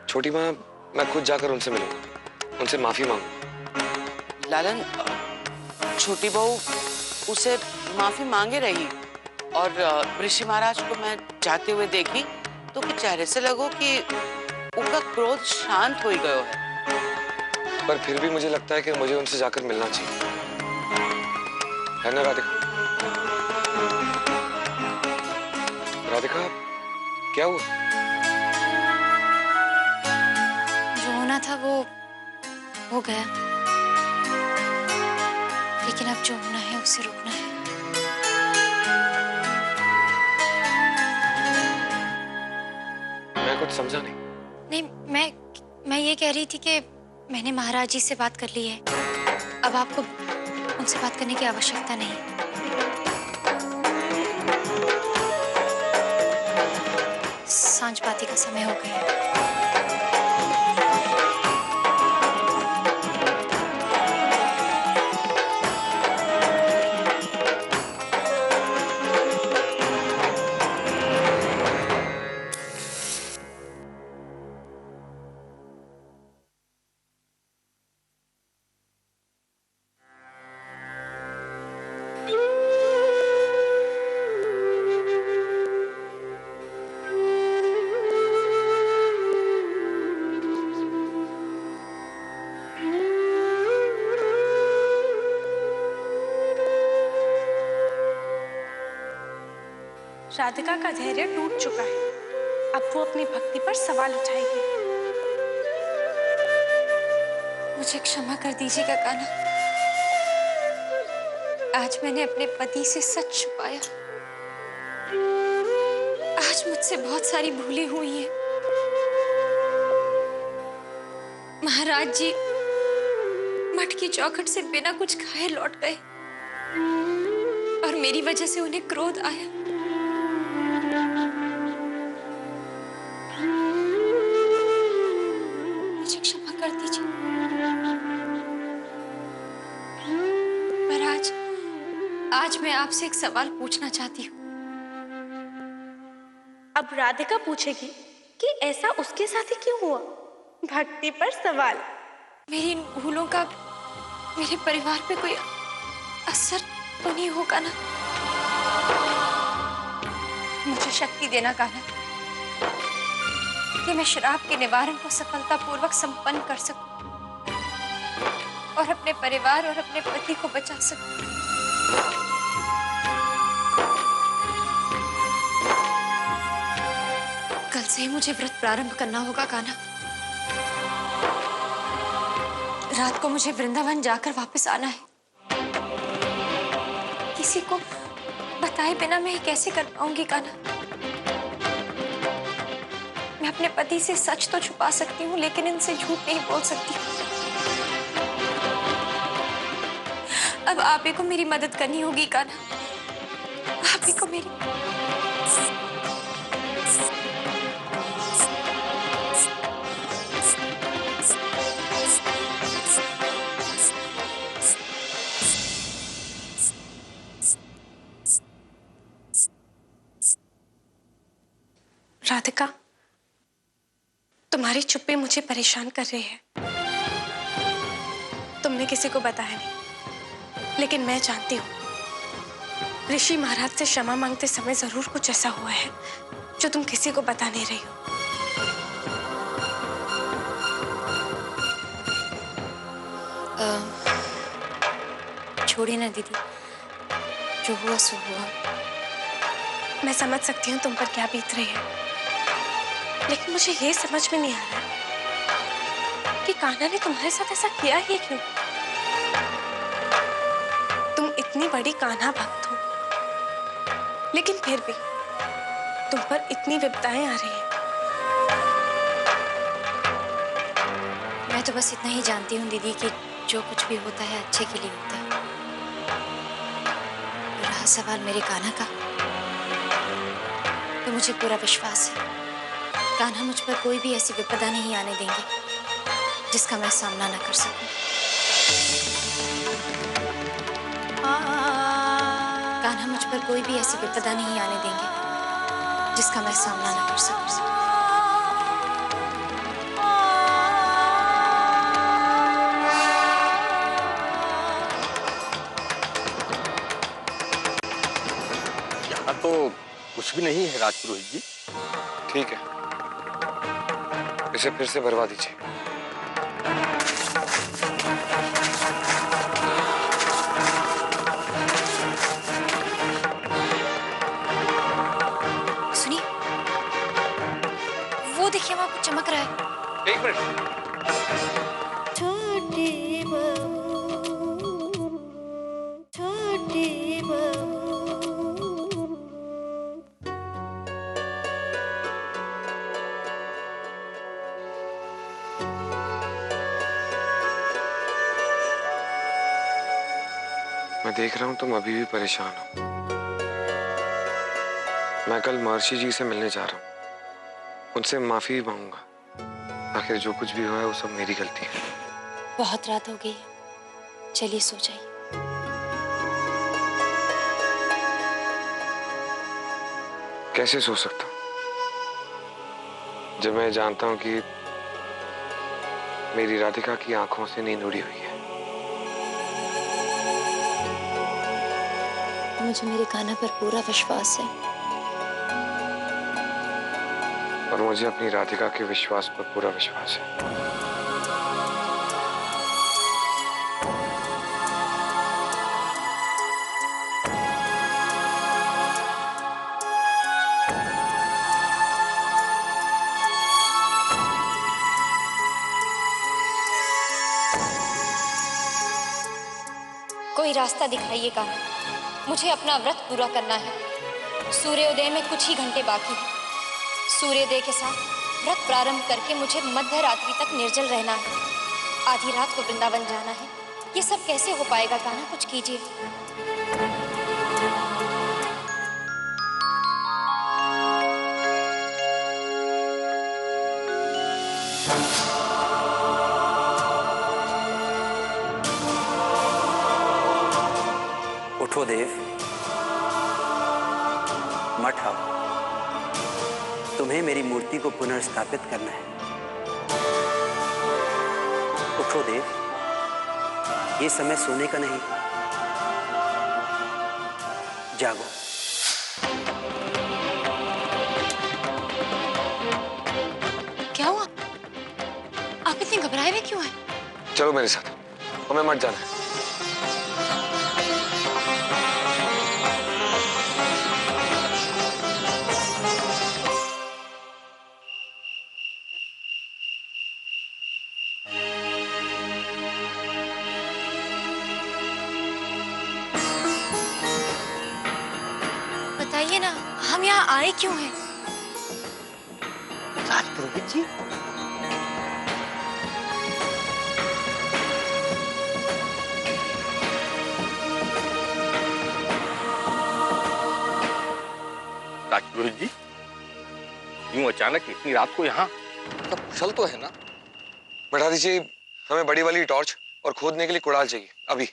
छोटी माँ, मैं खुद जाकर उनसे मिलूंगा, उनसे माफी मांगू। लालन, छोटी बहू उसे माफी मांगे रही और ऋषि महाराज को मैं जाते हुए देखी तो उसके चेहरे से लगो कि उनका क्रोध शांत हो गयो है। पर फिर भी मुझे लगता है कि मुझे उनसे जाकर मिलना चाहिए, है ना राधिका? राधिका, क्या हुआ? जो होना था वो हो गया, लेकिन अब जो होना है उसे रोकना है। मैं कुछ समझा नहीं। नहीं, मैं ये कह रही थी कि मैंने महाराज जी से बात कर ली है, अब आपको उनसे बात करने की आवश्यकता नहीं। सांझ बाती का समय हो गया है। राधिका का धैर्य टूट चुका है, अब वो अपनी भक्ति पर सवाल उठाएगी। मुझे क्षमा कर दीजिएगा कान्हा, आज मैंने अपने पति से सच छुपाया। आज मुझसे बहुत सारी भूलें हुई हैं। महाराज जी मठ की चौखट से बिना कुछ खाए लौट गए और मेरी वजह से उन्हें क्रोध आया। मुझे क्षमा कर दीजिए। महाराज, आज मैं आपसे एक सवाल पूछना चाहती हूँ। अब राधिका पूछेगी कि ऐसा उसके साथ ही क्यों हुआ। भक्ति पर सवाल। मेरी इन भूलों का मेरे परिवार पे कोई असर तो नहीं होगा ना? मुझे शक्ति देना कान्हा कि मैं श्राप के निवारण को सफलतापूर्वक संपन्न कर सकूं और अपने परिवार और अपने पति को बचा सकूं। कल से ही मुझे व्रत प्रारंभ करना होगा कान्हा। रात को मुझे वृंदावन जाकर वापस आना है। किसी को बताए बिना मैं कैसे कर पाऊंगी कान्हा? मैं अपने पति से सच तो छुपा सकती हूँ, लेकिन इनसे झूठ नहीं बोल सकती। अब आप ही को मेरी मदद करनी होगी कान्हा, आप ही को मेरी। राधिका, तुम्हारी चुप्पी मुझे परेशान कर रही है। तुमने किसी को बताया नहीं, लेकिन मैं जानती हूँ ऋषि महाराज से क्षमा मांगते समय जरूर कुछ ऐसा हुआ है जो तुम किसी को बता नहीं रही हो। छोड़िए ना दीदी, जो हुआ सो हुआ। मैं समझ सकती हूँ तुम पर क्या बीत रही है, लेकिन मुझे ये समझ में नहीं आ रहा कि कान्हा ने तुम्हारे साथ ऐसा किया ही क्यों। तुम इतनी बड़ी कान्हा भक्त हो, लेकिन फिर भी तुम पर इतनी विपदाएं आ रही हैं। मैं तो बस इतना ही जानती हूँ दीदी कि जो कुछ भी होता है अच्छे के लिए होता है। रहा सवाल मेरे कान्हा का, तो मुझे पूरा विश्वास है कान्हा मुझ पर कोई भी ऐसी विपदा नहीं आने देंगे जिसका मैं सामना न कर सकूं। कान्हा मुझ पर कोई भी ऐसी विपदा नहीं आने देंगे जिसका मैं सामना न कर सकूं। यहाँ तो कुछ भी नहीं है राजपुरोहित जी। ठीक है, इसे फिर से भरवा दीजिए। सुनिए, वो देखिए वहां कुछ चमक रहा है। एक मिनट। छोटी बहू, छोटी बहू। मैं देख रहा हूं तुम अभी भी परेशान हो। मैं कल महर्षि जी से मिलने जा रहा हूं, उनसे माफी भी मांगूंगा। आखिर जो कुछ भी हुआ है वो सब मेरी गलती है। बहुत रात हो गई है, चलिए सो जाइए। कैसे सो सकता हूं जब मैं जानता हूं कि मेरी राधिका की आंखों से नींद उड़ी हुई है। मुझे मेरे कान्हा पर पूरा विश्वास है। और मुझे अपनी राधिका के विश्वास पर पूरा विश्वास है। कोई रास्ता दिखाइए कान्हा, मुझे अपना व्रत पूरा करना है। सूर्योदय में कुछ ही घंटे बाकी हैं। सूर्योदय के साथ व्रत प्रारंभ करके मुझे मध्य रात्रि तक निर्जल रहना है। आधी रात को वृंदावन जाना है। ये सब कैसे हो पाएगा कान्हा, कुछ कीजिए। उठो देव, मत आओ। तुम्हें मेरी मूर्ति को पुनर्स्थापित करना है। उठो देव, ये समय सोने का नहीं, जागो। क्या हुआ? आप इतने घबराए हुए क्यों हैं? चलो मेरे साथ, हमें मत जाना है। बताइए ना, हम यहाँ आए क्यों हैं? राजपुरोहित जी, राजपुरोहित जी, यूं अचानक इतनी रात को यहाँ, सब कुशल तो है ना? बढ़ा दीजिए, हमें बड़ी वाली टॉर्च और खोदने के लिए कुड़ाल चाहिए अभी।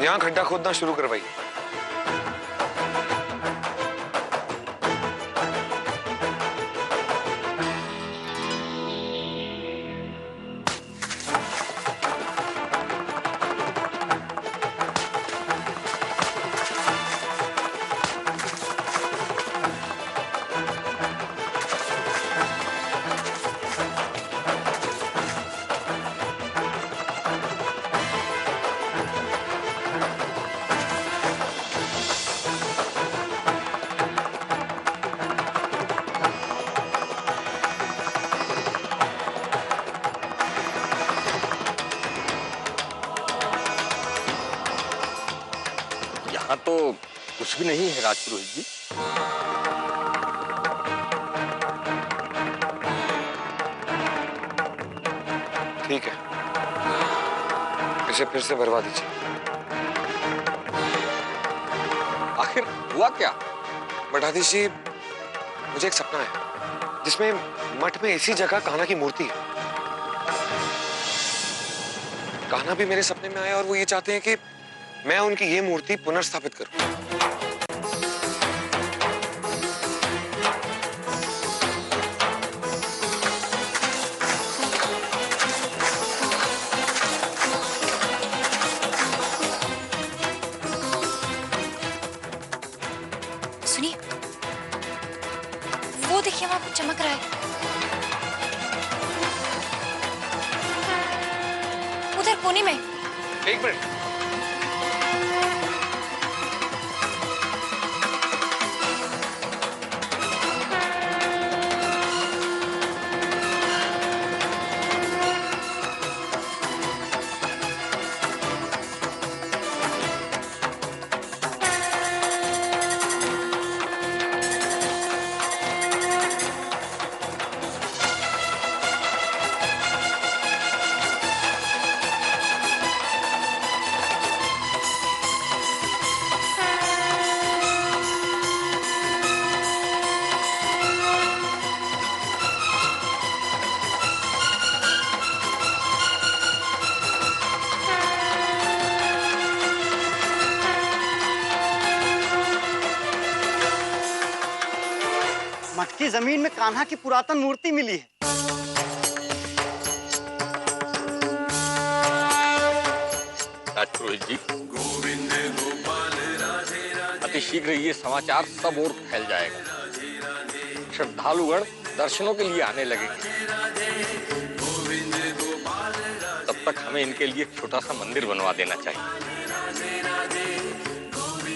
यहां खड्डा खोदना शुरू करवाइए। यहाँ तो कुछ भी नहीं है राजपुरोहित जी। ठीक है, इसे फिर से भरवा दीजिए। आखिर हुआ क्या? मठाधीश जी, मुझे एक सपना है जिसमें मठ में इसी जगह कान्हा की मूर्ति है। कान्हा भी मेरे सपने में आया और वो ये चाहते हैं कि मैं उनकी ये मूर्ति पुनर्स्थापित करूं। सुनिए, वो देखिए वहां कुछ चमक रहा है। उधर कोने में। एक मिनट। मटकी जमीन में कान्हा की पुरातन मूर्ति मिली है। राजपुरोहित जी, अति शीघ्र ये समाचार सब ओर फैल जाएगा। श्रद्धालुगण दर्शनों के लिए आने लगेंगे। तब तक हमें इनके लिए एक छोटा सा मंदिर बनवा देना चाहिए।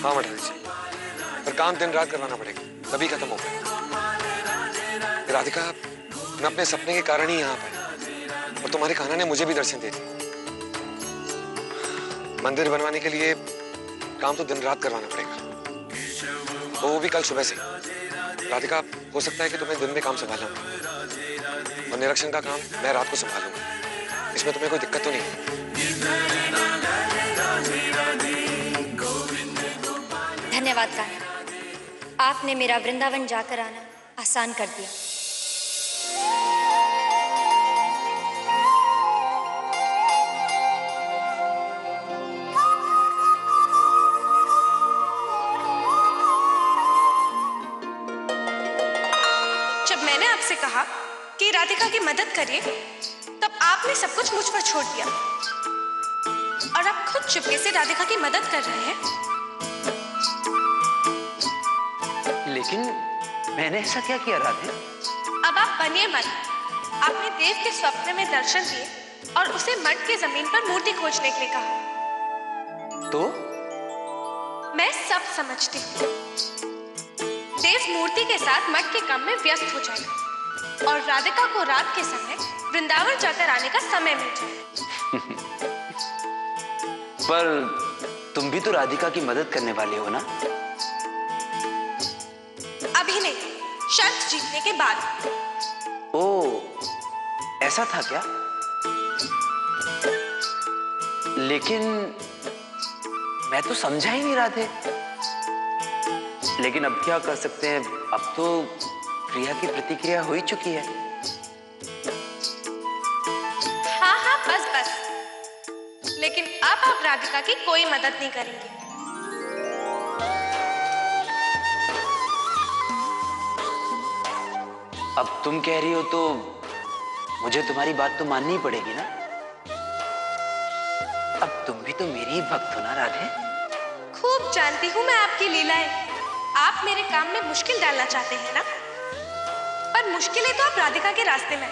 हाँ मठारी जी, पर काम दिन रात करवाना पड़ेगा, तभी खत्म होगा। राधिका, मैं अपने सपने के कारण ही यहाँ पर, और तुम्हारे कान्हा ने मुझे भी दर्शन दे दिए। मंदिर बनवाने के लिए काम तो दिन रात करवाना पड़ेगा, वो भी कल सुबह से। राधिका, हो सकता है कि तुम्हें दिन में काम संभालना हो और निरीक्षण का काम मैं रात को संभालूंगा। इसमें तुम्हें कोई दिक्कत तो नहीं है? धन्यवाद कान्हा, आपने मेरा वृंदावन जाकर आना आसान कर दिया। जब मैंने आपसे कहा कि राधिका की मदद करिए, तब आपने सब कुछ मुझ पर छोड़ दिया और आप खुद चुपके से राधिका की मदद कर रहे हैं। लेकिन मैंने ऐसा क्या किया राधे? अब आप बनिए मत। आपने देव के स्वप्न में दर्शन दिए और उसे मठ के जमीन पर मूर्ति खोजने के लिए कहा। तो मैं सब समझती हूँ। देव मूर्ति के साथ मठ के काम में व्यस्त हो जाएगा और राधिका को रात के समय वृंदावन जाकर आने का समय मिल जाएगा। पर तुम भी तो राधिका की मदद करने वाले हो ना? अभी नहीं, शर्त जीतने के बाद। ओ, ऐसा था क्या? लेकिन मैं तो समझा ही नहीं राधे। लेकिन अब क्या कर सकते हैं, अब तो क्रिया की प्रतिक्रिया हो ही चुकी है। हाँ हाँ, बस बस। लेकिन अब आप राधिका की कोई मदद नहीं करेंगे। अब तुम कह रही हो तो मुझे तुम्हारी बात तो माननी पड़ेगी ना? अब तुम भी तो मेरी ही भक्त हो ना राधे? खूब जानती हूँ मैं आपकी लीलाएं। आप मेरे काम में मुश्किल डालना चाहते हैं ना? पर मुश्किलें तो आप राधिका के रास्ते में।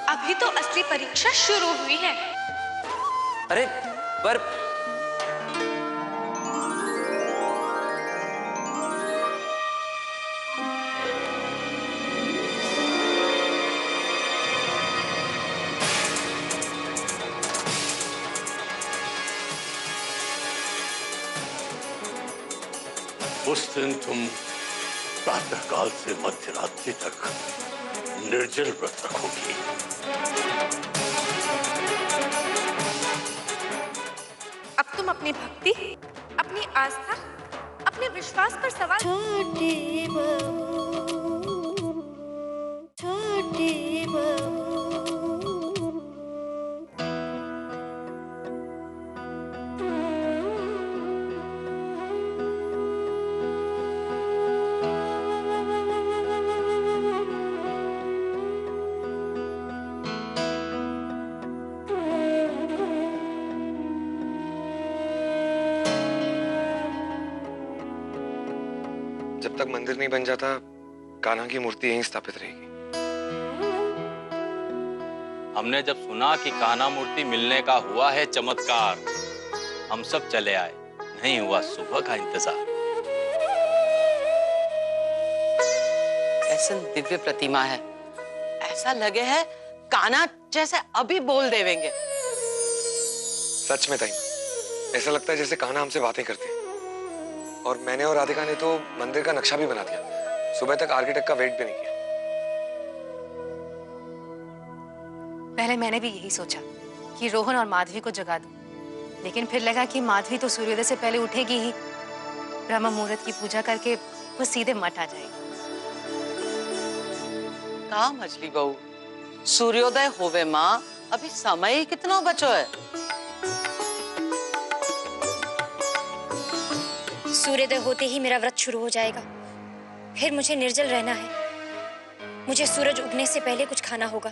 अभी तो असली परीक्षा शुरू हुई है। अरे पर उस दिन तुम प्रातःकाल से मध्यरात्रि तक निर्जल व्रत रखोगी। अब तुम अपनी भक्ति, अपनी आस्था, अपने विश्वास पर सवाल। छोटी बहू, छोटी बहू, तक मंदिर नहीं बन जाता कान्हा की मूर्ति यहीं स्थापित रहेगी। हमने जब सुना कि कान्हा मूर्ति मिलने का हुआ है चमत्कार, हम सब चले आए। नहीं हुआ सुबह का इंतजार। ऐसा दिव्य प्रतिमा है, ऐसा लगे है कान्हा जैसे अभी बोल देवेंगे। सच में ताई, ऐसा लगता है जैसे कान्हा हमसे बातें करते हैं। और मैंने और राधिका ने तो मंदिर का नक्शा भी बना दिया। सुबह तक आर्किटेक्ट का वेट भी नहीं किया। पहले मैंने भी यही सोचा कि रोहन और माधवी को जगा दूं, लेकिन फिर लगा कि माधवी तो सूर्योदय से पहले उठेगी ही। ब्रह्म मुहूर्त की पूजा करके वो सीधे मठ आ जाएगी। कहा मछली बहू, सूर्योदय होवे माँ, अभी समय ही कितना बचो है। सूर्योदय होते ही मेरा व्रत शुरू हो जाएगा। फिर मुझे निर्जल रहना है। मुझे सूरज उगने से पहले कुछ खाना होगा।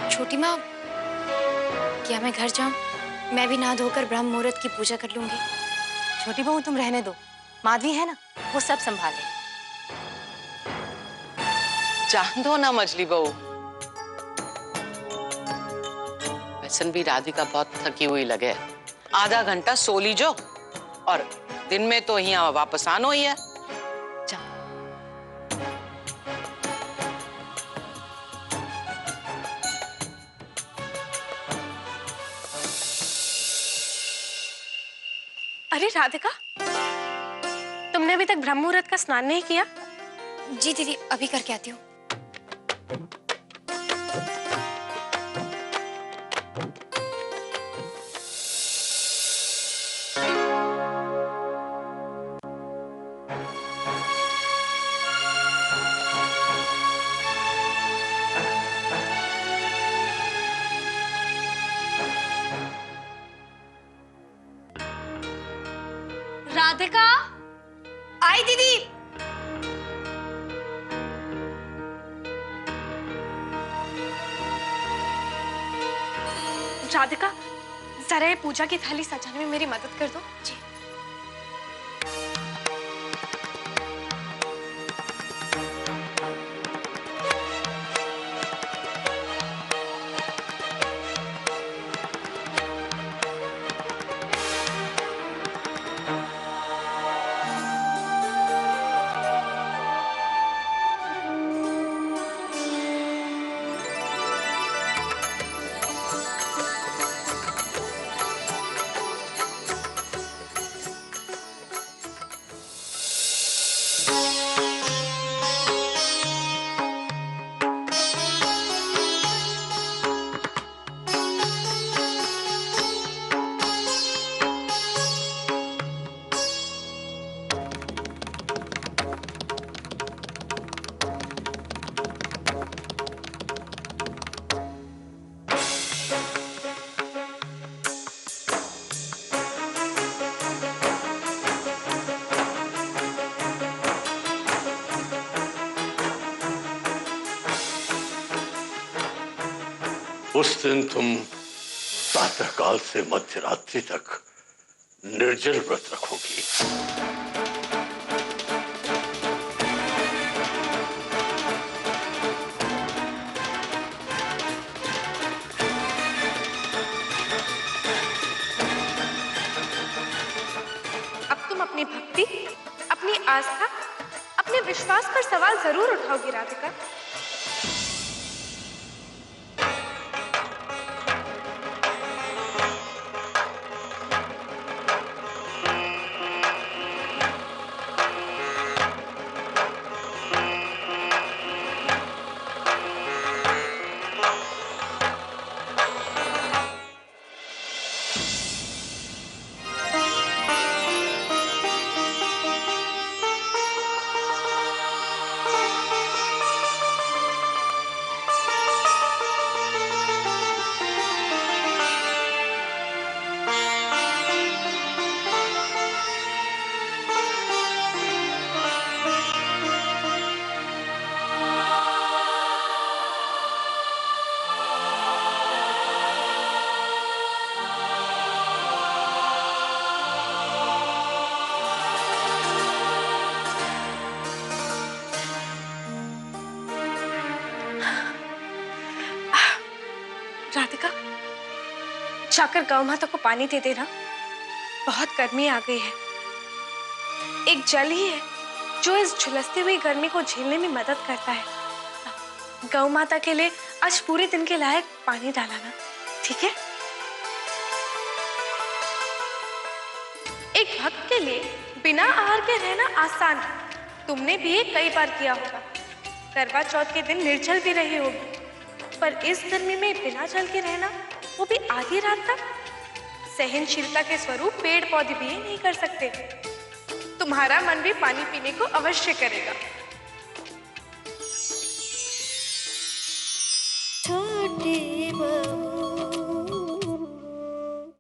छोटी माँ, क्या मैं घर जाऊं? मैं भी नहा धोकर ब्रह्म मुहूर्त की पूजा कर लूंगी। छोटी बहू तुम रहने दो, माधवी है ना, वो सब संभाले। जान दो ना मछली बहू। वैसन भी राधिका बहुत थकी हुई लगे, आधा घंटा सो लीजो और दिन में तो यहाँ वापस आनो ही है। अरे राधिका, तुमने अभी तक ब्रह्म मुहूर्त का स्नान नहीं किया? जी दीदी, अभी करके आती हूँ। राधिका, आई दीदी। राधिका, जरा ये पूजा की थाली सजाने में मेरी मदद कर दो। जी। उस दिन तुम प्रातःकाल से मध्यरात्रि तक निर्जल व्रत रखोगी। अब तुम अपनी भक्ति, अपनी आस्था, अपने विश्वास पर सवाल जरूर उठाओगी राधिका। जाकर गौ माता को पानी दे देना। बहुत गर्मी आ गई है। एक जल ही है जो इस झुलसती हुई गर्मी को झेलने में मदद करता है। गौ माता के लिए आज पूरे दिन के लायक पानी डालाना, ठीक है? एक भक्त के लिए बिना आहार के रहना आसान है। तुमने भी ये कई बार किया होगा। करवा चौथ के दिन निर्जल भी रही होगी, पर इस गर्मी में बिना जल के रहना, वो भी आधी रात तक, सहनशीलता के स्वरूप पेड़ पौधे भी नहीं कर सकते। तुम्हारा मन भी पानी पीने को अवश्य करेगा।